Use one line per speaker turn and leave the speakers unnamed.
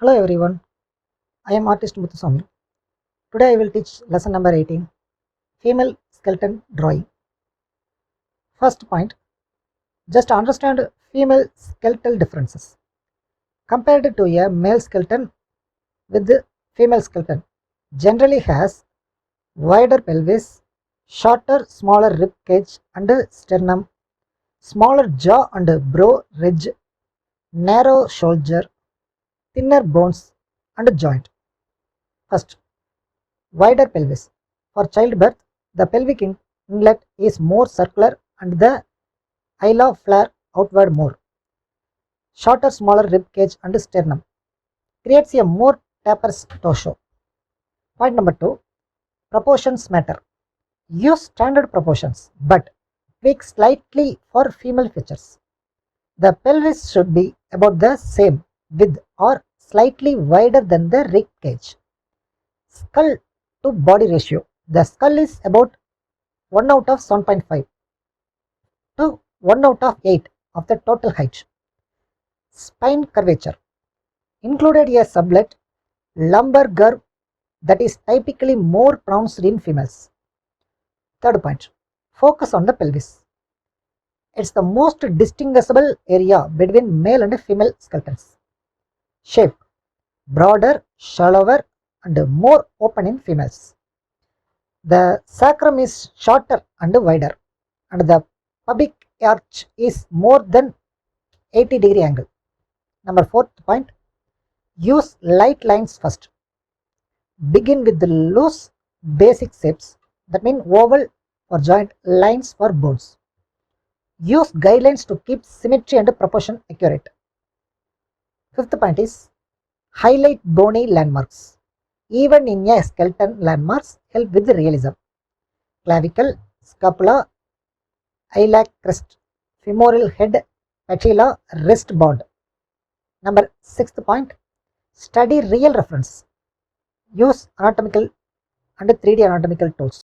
Hello everyone, I am artist Muthuswamy. Today I will teach lesson number 18, female skeleton drawing. First point, just understand female skeletal differences. Compared to a male skeleton with the female skeleton, generally has wider pelvis, shorter smaller rib cage and sternum, smaller jaw and brow ridge, narrow shoulder, thinner bones and joint. First, wider pelvis. For childbirth, the pelvic inlet is more circular and the ila flare outward more. Shorter, smaller rib cage and sternum creates a more taper torso. Point number 2, proportions matter. Use standard proportions but tweak slightly for female features. The pelvis should be about the same width or slightly wider than the rib cage. Skull to body ratio. The skull is about 1 out of 7.5 to 1 out of 8 of the total height. Spine curvature. Included a sublet lumbar curve that is typically more pronounced in females. Third point, focus on the pelvis. It's the most distinguishable area between male and female skeletons. Shape, broader, shallower and more open in females. The sacrum is shorter and wider and the pubic arch is more than 80-degree angle. Number 4th point, use light lines first. Begin with the loose basic shapes, that means oval for joint, lines for bones. Use guidelines to keep symmetry and proportion accurate. 5th point is highlight bony landmarks. Even in a skeleton, landmarks help with realism. Clavicle, scapula, iliac crest, femoral head, patella, wrist band. Number 6th point, study real reference. Use anatomical and 3D anatomical tools.